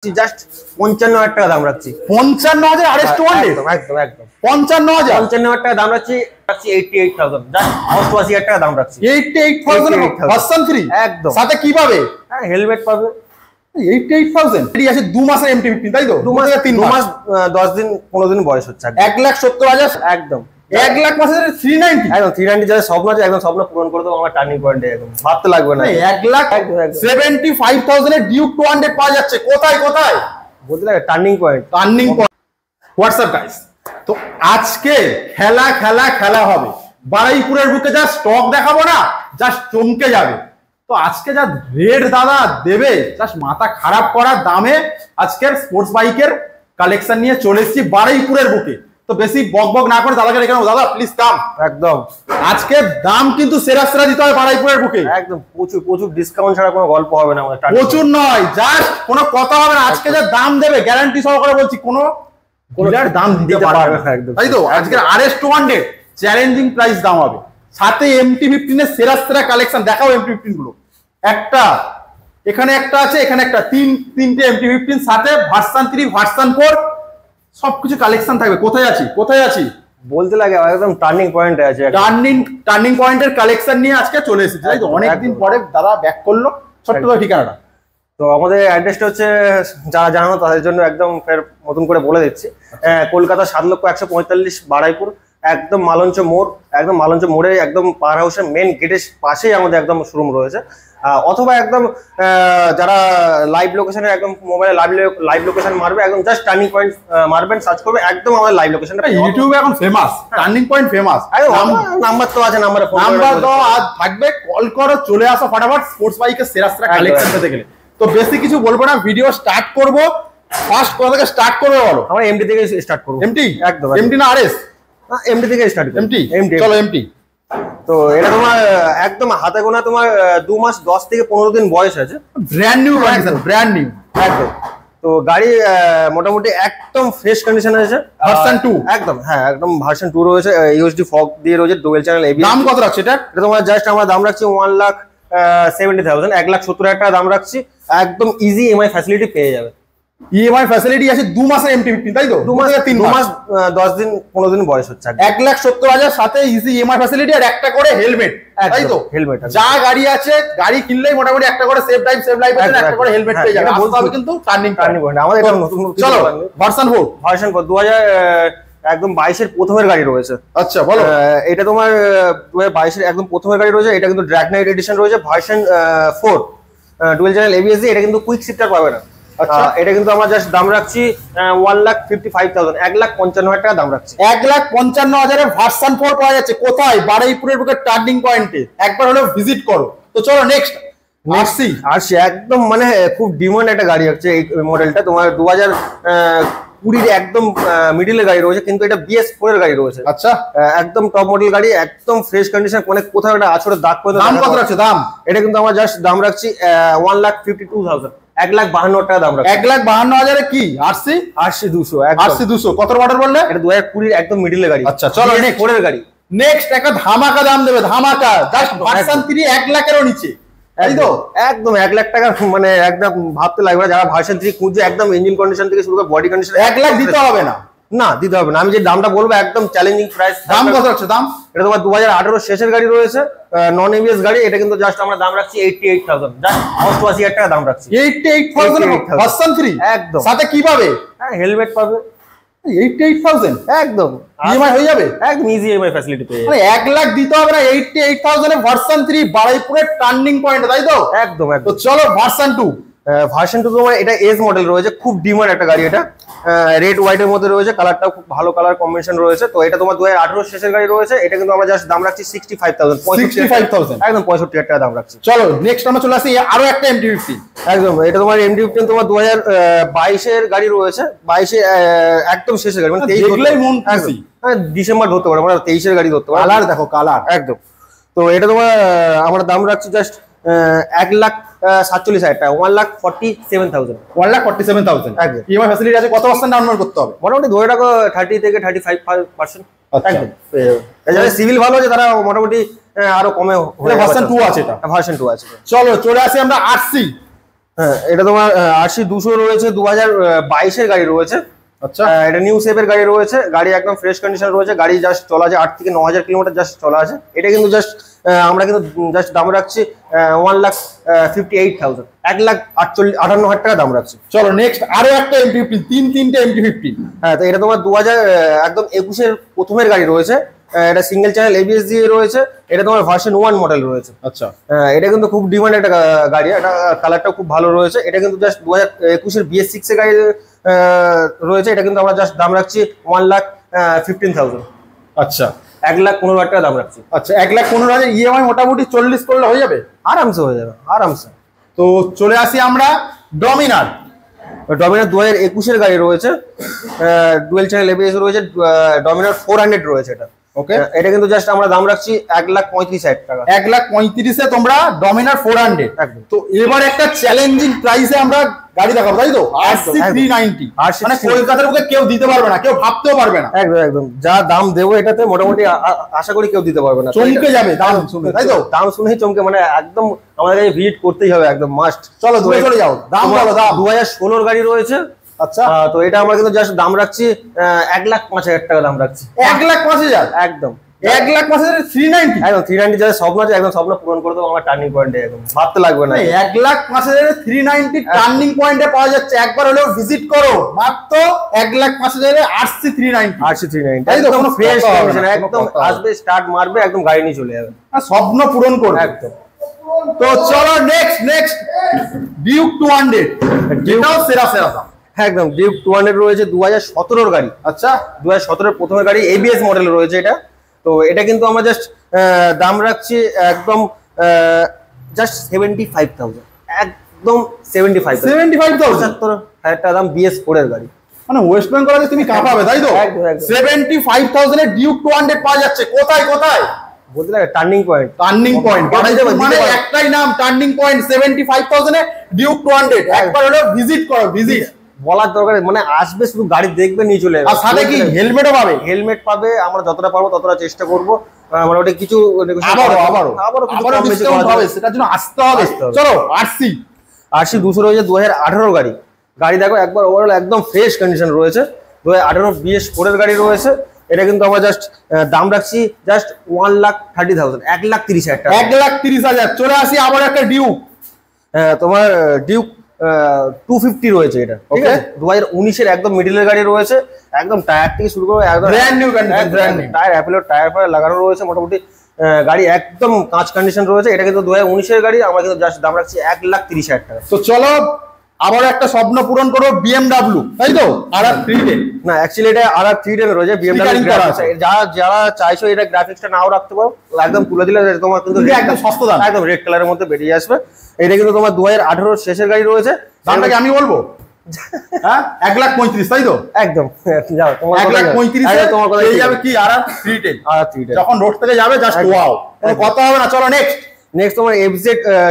Just ৫৫,০০০ টাকা দাম রাখছি। ৫৫,০০০ আরএস 200 একদম একদম একদম ৫৫,০০০ ৫৫,০০০ টাকা দাম রাখছি 88,০০০ জাস্ট ৮৮,০০০ টাকা দাম রাখছি। 88,000 ভার্সন 3 একদম। সাথে কি পাবে? হেলমেট পাবে। 88,000 এটি আছে 2 মাসের MT-15 তাই তো? 2 মাস 3 মাস 10 দিন 15 দিন বয়স হচ্ছে। ১,৭০,০০০ একদম 1,00,000 মাসের 390 একদম 390 যাদের স্বপ্ন আছে একদম স্বপ্ন পূরণ করে দেবো আমার টার্নিং পয়েন্টে। একদম ভাবতে লাগবে না। 1,75,000 এর ডিউক 200 পাওয়া যাচ্ছে। কোথায় কোথায় বলতে লাগে টার্নিং পয়েন্ট। হোয়াটসঅ্যাপ গাইস, তো আজকে খেলা খেলা খেলা হবে। বারুইপুরের বুকে যা স্টক দেখাবো না, জাস্ট চমকে যাবে। তো আজকে যা রেট দাদা দেবে, জাস্ট মাথা খারাপ করার দামে আজকের স্পোর্টস বাইকের কালেকশন নিয়ে চলে এসেছি বারুইপুরের বুকে। তো বেশি বক বক না করে দাদাকে রেখে দাদা প্লিজ কাম। একদম আজকে দাম কিন্তু সেরা সেরা দিতে হবে বারুইপুরের বুকে। একদম প্রচুর প্রচুর ডিসকাউন্ট ছাড়া কোনো গল্প হবে না আমাদের। প্রচুর নয়, জাস্ট কোনো কথা হবে না। আজকে যা দাম দেবে গ্যারান্টি সহকারে বলছি, কোনো দাম দিতে পারবে না। তাই তো আজকের আরএস 200 চ্যালেঞ্জিং প্রাইস দাম হবে। সাথে MT-15 এর সেরা সেরা কালেকশন দেখাও। MT-15 গুলো একটা এখানে একটা আছে, এখানে একটা, তিনটে MT-15 সাথে ভার্সন 3 ভার্সন 4 সবকিছু কালেকশন থাকবে। কোথায় আছি কোথায় আছি বলতে লাগে একদম টার্নিং পয়েন্টে আছে। টার্নিং পয়েন্টের কালেকশন নিয়ে আজকে চলে এসেছি। তাই তো অনেকদিন পরে দাদা ব্যাক করলো। ছোট্ট করে ঠিকানাটা তো আমাদের অ্যাড্রেসটা হচ্ছে যারা জানো তাদের জন্য একদম ফের নতুন করে বলে দিচ্ছি। কলকাতা ৭,১৪৫ বারুইপুর, একদম মালঞ্চ মোড়, একদম মালঞ্চ মোড়ে একদম পাওয়ার হাউসের মেন গেটের পাশেই আমাদের একদম শোরুম রয়েছে। অথবা একদম যারা লাইভ লোকেশনে একদম মোবাইলে লাইভ লোকেশন মারবে, একদম জাস্ট টার্নিং পয়েন্ট মারবেন, সার্চ করবে, একদম আমাদের লাইভ লোকেশনটা ইউটিউবে এখন famous. Turning point famous. Number তো আছে, নাম্বার তো আজ থাকবে, কল করো, চলে আসো ফটাফট স্পোর্টস বাইকের সেরা সেরা কালেকশন পেতে গেলে। তো বেশি কিছু বলবো না, ভিডিও স্টার্ট করবো। ফার্স্ট কোথা থেকে স্টার্ট করবো বলো? আমরা এমটি থেকে স্টার্ট করবো। এমটি একদম এমটি না আরএস? এমটি থেকে স্টার্ট। এমটি চলো এমটি। তো এটা তোমার একদম হাতে গোনা তোমার 2 মাস 10 থেকে 15 দিন বয়স আছে। Brand new condition, brand new একদম। তো গাড়ি মোটামুটি একদম ফ্রেশ কন্ডিশন আছে। ভার্সন 2 একদম, হ্যাঁ একদম ভার্সন 2 রয়েছে। ইউএসডি ফগ দিয়ে রয়েছে, ডুয়েল চ্যানেল এবিএস। দাম কত রাখছে এটা? এটা তোমার জাস্ট আমরা দাম রাখছি 1,70,000 1,70,000 টাকা দাম রাখছি। একদম ইজি ইএমআই ফ্যাসিলিটি পেয়ে যাবে। ইএমআই ফ্যাসিলিটি আছে 2 মাসের MT-15 তাই তো? 2 মাস 3 মাস 10 দিন 15 দিন বয়স হচ্ছে। 1,70,000 সাথে ইজি ইএমআই ফ্যাসিলিটি আর একটা করে হেলমেট। তাই তো হেলমেট যা গাড়ি আছে, গাড়ি কিনলেই মোটামুটি একটা করে সেভ লাইফ একটা করে হেলমেট পেয়ে যাবে। বলতে হবে কিন্তু টার্নিং পয়েন্ট আমাদের এটা নতুন। চলো ভার্সন 4 2000 একদম 22 এর প্রথমের গাড়ি রয়েছে। আচ্ছা বলো। এটা তোমার 2022 এর একদম প্রথমের গাড়ি রয়েছে। এটা কিন্তু ড্র্যাগ নাইট এডিশন রয়েছে, ভার্সন 4 ডুয়েল চ্যানেল এবিএস। এটা কিন্তু কুইক শিফটার পাবে না। আচ্ছা এটা কিন্তু আমরা জাস্ট দাম রাখছি 1,55,000 1,55,000 টাকা দাম রাখছি। 1,55,000 এর ভার্সন 4 পাওয়া যাচ্ছে। কোথায়? বারুইপুরের বুকে টার্নিং পয়েন্টে। একবার হলেও ভিজিট করো। তো চলো নেক্সট আরসি একদম মানে খুব ডিমান্ড একটা গাড়ি হচ্ছে এই মডেলটা। তোমার 2020 একদম মিডিলের গাড়ি রয়েছে, কিন্তু এটা BS4 এর গাড়ি রয়েছে। আচ্ছা একদম টপ মডেল গাড়ি, একদম ফ্রেশ কন্ডিশন, মানে কোথাও একটা আছড়ের দাগ পর্যন্ত। দাম কত রাখছে? দাম এটা কিন্তু আমরা জাস্ট দাম রাখছি 1,52,000 1,52,000 টাকা দাম রাখছি। 1,52,000 এ কি আরসি? আরসি 200 আরসি 200 কত মডেল বললে? এটা 2020 একদম মিডিলের গাড়ি। আচ্ছা চলো নেক্সট 4 এর গাড়ি। নেক্সট একটা ধামাকা দাম দেবে, ধামাকা। জাস্ট ভার্সন 3 1 লাখেরও নিচে। তাই তো একদম 1 লাখ টাকা, মানে একদম ভাবতে লাগবে না। যারা ভার্সন 3 খুঁজছে একদম ইঞ্জিন কন্ডিশন থেকে শুরু করে বডি কন্ডিশন 1 লাখ দিতে হবে না। না দিতে হবে না। আমি যে দামটা বলবো একদম চ্যালেঞ্জিং প্রাইস। দাম কত আছে? দাম এটা তোমার 2018 শেষের গাড়ি রয়েছে, নন এবিএস গাড়ি। এটা কিন্তু জাস্ট আমরা দাম রাখছি 88,000 জাস্ট 88,000 টাকা দাম রাখছি। 88,000 ভার্সন 3 একদম। সাথে কি পাবে? হেলমেট পাবে। 88,000 একদম ইএমআই হয়ে যাবে। একদম ইজি ইএমআই ফ্যাসিলিটি পেয়ে যাবে। মানে 1 লাখ দিতে হবে না। 88,000 এ ভার্সন 3 বারুইপুরের টার্নিং পয়েন্ট, তাই তো? একদম একদম। তো চলো ভার্সন 2। ভার্সন 2 তোমার এটা এস মডেল রয়েছে, খুব ডিমান্ড একটা গাড়ি। এটা রেড হোয়াইট এর মধ্যে রয়েছে, কালারটাও খুব ভালো কালার কম্বিনেশন রয়েছে। তো এটা তোমার 2018 শেষের গাড়ি রয়েছে। এটা কিন্তু আমরা জাস্ট দাম রাখছি 65,000 65,000 একদম 65,000 টাকা দাম রাখছি। চলো নেক্সট আমরা চলে আসি আরো একটা MT-15। একদম এটা তোমার MT-15 তোমার 2022 এর গাড়ি রয়েছে। 22 এ একদম শেষের গাড়ি, মানে 23 দেখলেই মন খুশি। ডিসেম্বর ধরতে পারে, মানে 23 এর গাড়ি ধরতে পারে। কালার দেখো, কালার একদম। তো এটা তোমার আমরা দাম রাখছি জাস্ট 1,47,000 টাকা 1,47,000 1,47,000 একদম। ইএমআই ফ্যাসিলিটি আছে। কত পার্সেন্ট ডাউন পেমেন্ট করতে হবে? মোটামুটি ধরে রাখো 30 থেকে 35%। আচ্ছা। একদম। যাদের সিভিল ভালো আছে তারা মোটামুটি আরো কমে। ভার্সন 2 আছে। এটা ভার্সন 2 আছে। চলো চলে আসি আমরা আরসি। হ্যাঁ, এটা তোমার আরসি 200 রয়েছে, 2022 এর গাড়ি রয়েছে। আচ্ছা, এটা নিউ শেপের গাড়ি রয়েছে, গাড়ি একদম ফ্রেশ কন্ডিশন রয়েছে, গাড়ি জাস্ট চলা আছে 8 থেকে 9000 কিলোমিটার জাস্ট চলা আছে। এটা কিন্তু জাস্ট আমরা কিন্তু জাস্ট দাম রাখছি 1,58,000, 1,58,000 টাকা দাম রাখছি। চলো নেক্সট আরো একটা MT-15, তিনটে MT-15। হ্যাঁ, তো এটা তোমার একদম 21-এর প্রথমের গাড়ি রয়েছে। এটা সিঙ্গেল চ্যানেল ABS দিয়ে রয়েছে। এটা তোমার ভার্সন 1 মডেল রয়েছে। আচ্ছা, এটা কিন্তু খুব ডিমান্ড একটা গাড়ি, এটা কালারটাও খুব ভালো রয়েছে। এটা কিন্তু জাস্ট 2021-এর BS6 এর গাড়ি রয়েছে। এটা কিন্তু আমরা জাস্ট দাম রাখছি 1,15,000। আচ্ছা, 1,15,000 টাকা দাম রাখছি। আচ্ছা, 1,15,000 EMI মোটামুটি 40 করলে হয়ে যাবে, আরামসে হয়ে যাবে, আরামসে। তো চলে আসি আমরা ডমিনার। 2021-এর গাড়ি রয়েছে, ডুয়েল চ্যানেল ABS রয়েছে, ডমিনার 400 রয়েছে এটা। ওকে, এটা কিন্তু জাস্ট আমরা দাম রাখছি 1,35,000 টাকা। 1,35,000-এ তোমরা ডমিনার 400। একদম। তো এবার একটা চ্যালেঞ্জিং প্রাইসে আমরা গাড়ি দেখাবো, তাই তো? RC 390, মানে কলকাতার বুকে কেউ দিতে পারবে না, কেউ ভাবতেও পারবে না। একদম একদম, যা দাম দেবো এটাতে মোটামুটি আশা করি কেউ দিতে পারবে না, চমকে যাবে দাম শুনে, তাই তো? দাম শুনেই চমকে, মানে একদম আমাদের কাছে ভিজিট করতেই হবে, একদম মাস্ট। চলো দূরে চলে যাও, দাম বলো, দাম। 2016 গাড়ি রয়েছে। আচ্ছা, তো এটা আমরা কিন্তু জাস্ট দাম রাখছি 1,05,000 টাকা দাম রাখছি। 1,05,000? একদম 1,05,000 390? একদম 390 যাদের স্বপ্ন আছে, একদম স্বপ্ন পূরণ করে দেবো আমার টার্নিং পয়েন্টে, একদম ভাবতে লাগবে না। 1,05,000 390 টার্নিং পয়েন্টে পাওয়া যাচ্ছে, একবার হলেও ভিজিট করো। মাত্র 1,05,000 RC 390, তাই তো? কোনো ফ্রেশ কন্ডিশন, একদম আসবে, স্টার্ট মারবে, একদম গাড়ি নিয়ে চলে যাবে, স্বপ্ন পূরণ করবে একদম। তো চলো নেক্সট ডিউক 200, এটাও সেরা সেরা দাম। একদম ডিউক 200 রয়েছে, 2017-এর গাড়ি। আচ্ছা, 2017-এর প্রথমের গাড়ি, ABS মডেল রয়েছে এটা। তো এটা কিন্তু আমরা জাস্ট দাম রাখছি একদম জাস্ট 75,000, একদম 75,000 75,000 টাকা দাম, BS4 এর গাড়ি। মানে ওয়েস্ট বেঙ্গলে তুমি কাঁপাবে, তাই তো? 75,000 এ ডিউক 200 পাওয়া যাচ্ছে। কোথায় কোথায় বলতে লাগে? টার্নিং পয়েন্ট, মানে একটাই নাম, টার্নিং পয়েন্ট। 75,000 এ ডিউক 200, একবার হলো ভিজিট করো, ভিজিট। বলার দরকার, মানে আসবে শুধু গাড়ি দেখবে, নিয়ে চলে যাবে। আর সাথে কি হেলমেটও পাবে? হেলমেট পাবে, আমরা যতটা পারবো ততটা চেষ্টা করবো। মোটামুটি কিছু আবারও ডিসকাউন্ট হবে, সেটার জন্য আসতে হবে। চলো RC 200 রয়েছে, 2018 গাড়ি। গাড়ি দেখো একবার, ওভারঅল একদম ফ্রেশ কন্ডিশন রয়েছে। 2018 BS4 এর গাড়ি রয়েছে। এটা কিন্তু আমরা জাস্ট দাম রাখছি জাস্ট 1,30,000, 1,30,000 টাকা। 1,30,000। চলে আসি আবার একটা ডিউক। তোমার ডিউক 250 রয়েছে এটা, ঠিক আছে? 2019-এর একদম মিডলের গাড়ি রয়েছে, একদম টায়ার থেকে শুরু করে একদম ব্র্যান্ড নিউ টায়ার, অ্যাপেলের টায়ার ফায়ার লাগানো রয়েছে। মোটামুটি গাড়ি একদম কাঁচ কন্ডিশন রয়েছে। এটা কিন্তু 2019-এর গাড়ি, আমরা কিন্তু জাস্ট দাম রাখছি 1,30,000 টাকা। তো চলো আবার একটা স্বপ্ন পূরণ করো, BMW, তাই তো? RR 310 না, অ্যাকচুয়ালি এটা RR 310 রয়েছে, BMW গ্রাফিক্স। যারা চাইছো এটা গ্রাফিক্সটা নাও রাখতে পারো, একদম তুলে দিলে তোমার কিন্তু একদম সস্তা দাম, একদম রেড কালারের মধ্যে বেরিয়ে আসবে। এটা কিন্তু তোমার 2018 শেষের গাড়ি রয়েছে। দামটাকে আমি বলবো, হ্যাঁ 1,35,000, তাই তো? একদম যাও, 1,35,000 তোমার কথা এই যাবে কি RR 310। যখন রোড থেকে যাবে জাস্ট ওয়াও, কোনো কথা হবে না। চলো নেক্সট তোমার FZ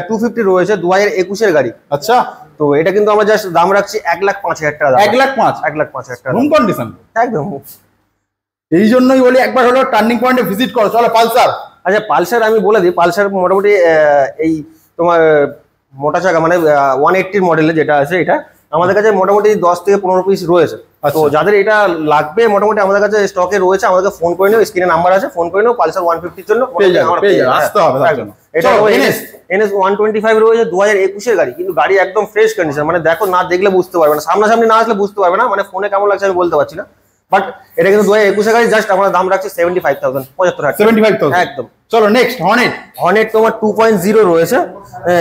250 রয়েছে, 2021-এর গাড়ি। আচ্ছা, তো এটা কিন্তু আমরা জাস্ট দাম রাখছি 1,05,000 টাকা। 1,05,000 টাকা রুম কন্ডিশন, একদম। এই জন্যই বলি একবার হলো টার্নিং পয়েন্টে ভিজিট করো। চলো পালসার। আচ্ছা, পালসার আমি বলে দিই, পালসার মোটামুটি এই তোমার মোটা চাকা, মানে 180 মডেলের যেটা আছে, এটা আমাদের কাছে মোটামুটি 10 থেকে 15 পিস রয়েছে। তো যাদের এটা লাগবে, মোটামুটি আমাদের কাছে স্টকে রয়েছে, আমাদেরকে ফোন করে নিও, স্ক্রিনে নাম্বার আছে, ফোন করে নিও। পালসার 150-র জন্য আসতে হবে। এটা NS 125 রয়েছে, 2021-এর গাড়ি। কিন্তু গাড়ি একদম ফ্রেশ কন্ডিশন, মানে দেখো, না দেখলে বুঝতে পারবে না, সামনাসামনি না আসলে বুঝতে পারবে না, মানে ফোনে কেমন লাগছে আমি বলতে পারছি না। বাট এটা কিন্তু 2021-এর গাড়ি, জাস্ট আমরা দাম রাখছি 75,000, 75,000 একদম। চলো নেক্সট হর্নেট তোমার 2.0 রয়েছে।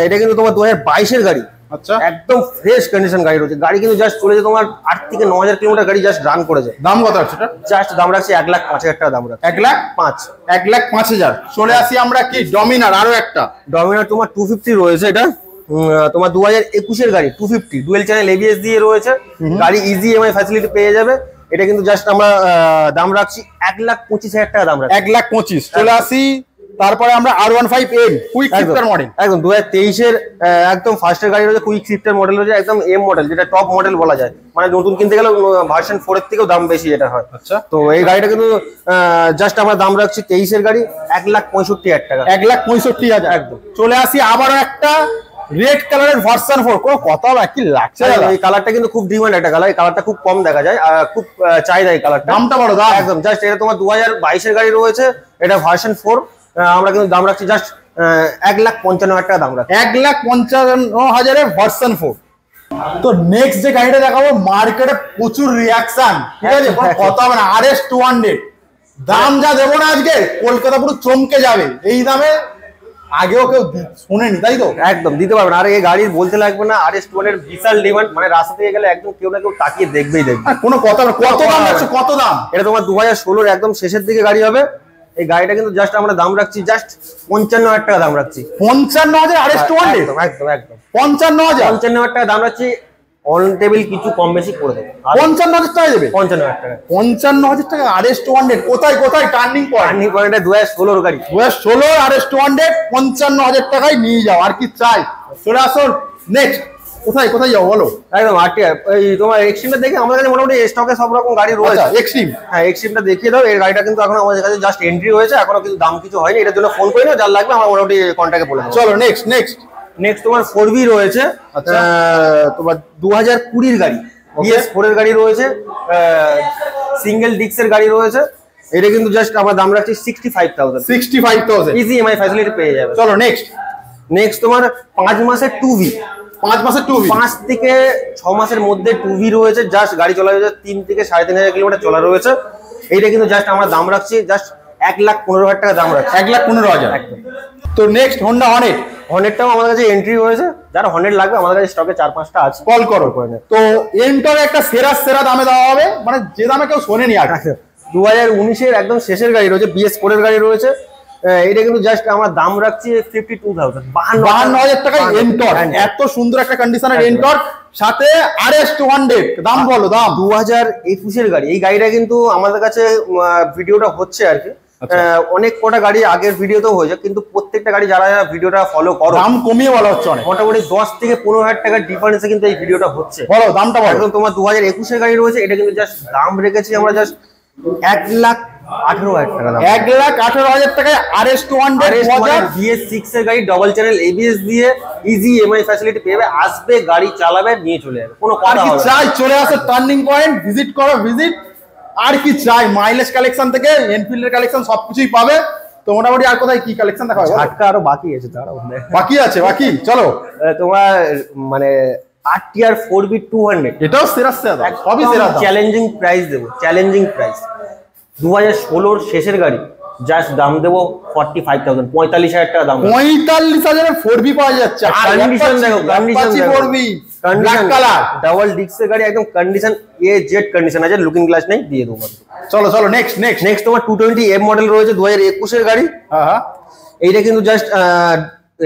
এটা কিন্তু তোমার 2022-এর গাড়ি। আচ্ছা, একদম ফ্রেশ কন্ডিশন গাড়ি রয়েছে। গাড়ি কিন্তু জাস্ট চলেছে তোমার 8 থেকে 9,000 কিলোমিটার গাড়ি জাস্ট রান করেছে। দাম কত আছে এটা? জাস্ট দাম রাখছি 1,05,000 টাকা দাম রাখছি। 1,05,000। চলে আসি আমরা কি ডমিনার, আরো একটা ডমিনার তোমার 250 রয়েছে। এটা তোমার 2021-এর গাড়ি, 250 ডুয়েল চ্যানেল ABS দিয়ে রয়েছে। গাড়ি ইজি EMI ফ্যাসিলিটি পেয়ে যাবে। এটা কিন্তু জাস্ট আমরা দাম রাখছি 1,25,000 টাকা দাম রাখছি। 1,25,000। চলে আসি তারপরে আমরা R15M কুইক শিফটার মডেল, একদম 2023-এর একদম ফার্স্টের গাড়ি রয়েছে, কুইক শিফটার মডেল রয়েছে, একদম M মডেল, যেটা টপ মডেল বলা যায়। মানে নতুন কিনতে গেলে ভার্সন 4 এর থেকেও দাম বেশি এটা হয়। আচ্ছা, তো এই গাড়িটা কিন্তু জাস্ট আমরা দাম রাখছি 23-এর গাড়ি 1,65,000 টাকা। 1,65,000 একদম। চলে আসি আবারও একটা রেড কালারের ভার্সন 4 কোনো কথা না, কি লাগছে দাদা? এই কালারটা কিন্তু খুব ডিমান্ড একটা কালার, এই কালারটা খুব কম দেখা যায়, খুব চাহিদা এই কালারটা। দামটা বড় দাম একদম জাস্ট এটা তোমার 2022 এর গাড়ি রয়েছে, এটা ভার্সন 4, আমরা কিন্তু দাম রাখছি জাস্ট 1,55,000 টাকা দাম রাখছি। 1,55,000 ভার্সন 4। তো নেক্সট যে গাড়িটা দেখাবো মার্কেটে প্রচুর রিয়াকশন, ঠিক আছে, কোনো কথা হবে না। RS 200 দাম যা দেবো না আজকে কলকাতা পুরো চমকে যাবে, এই দামে আগেও কেউ শোনেনি, তাই তো? একদম দিতে পারবেন, আর এই গাড়ি বলতে লাগবে না, RS 200 এর বিশাল ডিমান্ড, মানে রাস্তা থেকে গেলে একদম কেউ না কেউ তাকিয়ে দেখবেই দেখবে। কোনো কথা না, কত দাম আছে, কত দাম? এটা তোমার 2016 এর একদম শেষের দিকে গাড়ি হবে। এই গাড়িটা কিন্তু জাস্ট আমরা দাম রাখছি জাস্ট 55,000 টাকা দাম রাখছি। 55,000 RS 200? একদম একদম একদম 55,000 টাকা দাম রাখছি, অন টেবিল কিছু কম বেশি করে দেবো। 55,000 টাকা দেবে? 55,000 টাকা। 55,000 টাকা RS 200 কোথায় কোথায় টার্নিং পয়েন্ট? টার্নিং পয়েন্টে 2016 গাড়ি, 2016 RS 200 55,000 টাকায় নিয়ে যাও, আর কি চাই? চলে আসুন নেক্সট। কোথায় কোথায় যাও বলো? একদম আরটিআর। এই তোমার এক্সট্রিমটা দেখে আমাদের কাছে মোটামুটি স্টকে সব রকম গাড়ি রয়েছে। এক্সট্রিম, হ্যাঁ এক্সট্রিমটা দেখিয়ে দাও। এই গাড়িটা কিন্তু এখন আমাদের কাছে জাস্ট এন্ট্রি হয়েছে, এখনো কিন্তু দাম কিছু হয়নি, এটার জন্য ফোন করি না, যার লাগবে আমরা মোটামুটি কন্ট্যাক্টে বলে দেবো। চলো নেক্সট নেক্সট নেক্সট তোমার 4V রয়েছে, তোমার 2020 এর গাড়ি, BS4 এর গাড়ি রয়েছে, সিঙ্গেল ডিস্কের গাড়ি রয়েছে। এটা কিন্তু জাস্ট আমরা দাম রাখছি 65,000 ইজি EMI ফ্যাসিলিটি পেয়ে যাবে। চলো নেক্সট নেক্সট তোমার 5 মাসের 2V, 5 মাসের 2V, 5 থেকে 6 মাসের মধ্যে 2V রয়েছে, জাস্ট গাড়ি চলা হয়েছে 3 থেকে 3,500 কিলোমিটার চলা রয়েছে। এইটা কিন্তু জাস্ট আমরা দাম রাখছি জাস্ট 1,15,000 টাকা দাম রাখছি। 1,15,000 একদম। তো নেক্সট হোন্ডা হর্নেট, হর্নেটটাও আমাদের কাছে এন্ট্রি হয়েছে, যারা হর্নেট লাগবে আমাদের কাছে স্টকে 4-5টা আছে, কল করো। করে নেবে। তো এন্টার একটা সেরা দামে দেওয়া হবে, মানে যে দামে কেউ শোনেনি আর। 2019 এর একদম শেষের গাড়ি রয়েছে, BS4 এর গাড়ি রয়েছে। এটা কিন্তু জাস্ট আমরা দাম রাখছি 52,000, 52,000 টাকায় এন্টর, এত সুন্দর একটা কন্ডিশনের এন্টর, সাথে RS 200 দাম বলো দাম। 2021 এর গাড়ি, এই গাড়িটা কিন্তু আমাদের কাছে ভিডিওটা হচ্ছে আর কি, অনেক কটা গাড়ি আগের ভিডিওতেও হয়েছে, কিন্তু প্রত্যেকটা গাড়ি যারা যারা ভিডিওটা ফলো করো দাম কমিয়ে বলা হচ্ছে অনেক, মোটামুটি 10 থেকে 15,000 টাকার ডিফারেন্সে কিন্তু এই ভিডিওটা হচ্ছে। বলো দামটা বলো। একদম তোমার 2021 এর গাড়ি রয়েছে, এটা কিন্তু জাস্ট দাম রেখেছি আমরা জাস্ট 1,18,000 টাকা দাম। 1,18,000 টাকায় RS 200 BS6 এর গাড়ি, ডবল চ্যানেল ABS দিয়ে ইজি EMI ফ্যাসিলিটি পেয়ে আসবে, গাড়ি চালাবে, নিয়ে চলে যাবে, কোনো কথা হবে না। চাই চলে আসে টার্নিং পয়েন্ট, ভিজিট করো, ভিজিট। আর কি চাই? মাইলেজ কালেকশন থেকে এনফিল্ডের কালেকশন সবকিছুই পাবে। তো মোটামুটি আর কোথায় কি কালেকশন দেখা হবে? ঝাটকা আরো বাকি আছে, তারা বাকি আছে, বাকি চলো। তোমার মানে RTR 4B 200, এটাও সেরা সবই সেরা। চ্যালেঞ্জিং প্রাইস দেবো, চ্যালেঞ্জিং প্রাইস। 2016 শেষের গাড়ি, জাস্ট দাম দেবো 45,000, 45,000 টাকা দাম। 45,000 4B পাওয়া যাচ্ছে। কন্ডিশন দেখো, condition 4B black colour, double ডিস্কের গাড়ি, একদম কন্ডিশন জেড কন্ডিশন আছে, লুকিং গ্লাস নেই, দিয়ে দেবো। চলো চলো নেক্সট নেক্সট নেক্সট তোমার 220M মডেল রয়েছে, 2021 এর গাড়ি। হ্যাঁ, এইটা কিন্তু জাস্ট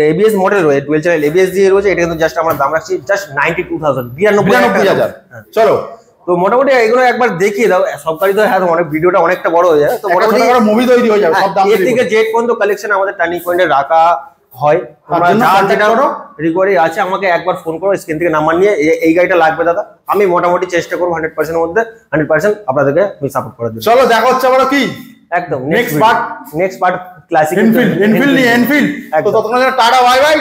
ABS মডেল রয়েছে, ডুয়েল চ্যানেল ABS দিয়ে রয়েছে। এটা কিন্তু জাস্ট আমরা দাম রাখছি জাস্ট 92,000, 92,000। চলো, তো মোটামুটি এগুলো একবার দেখিয়ে দাও, সব গাড়ি তো হ্যাঁ অনেক ভিডিওটা অনেকটা বড় হয়ে যায়, তো মোটামুটি মুভি তৈরি হয়ে যাবে সব দাম এর থেকে জেড পর্যন্ত কালেকশন আমাদের টার্নিং পয়েন্টে রাখা হয়। তোমরা যেটা রিকোয়ারি আছে আমাকে একবার ফোন করো, স্ক্রিন থেকে নাম্বার নিয়ে এই গাড়িটা লাগবে দাদা, আমি মোটামুটি চেষ্টা করবো 100% এর মধ্যে 100% আপনাদেরকে আমি সাপোর্ট করে দেব। চলো দেখা হচ্ছে আবার কি একদম নেক্সট পার্ট ক্লাসিক এনফিল্ড। তো ততক্ষণ টাটা বাই বাই।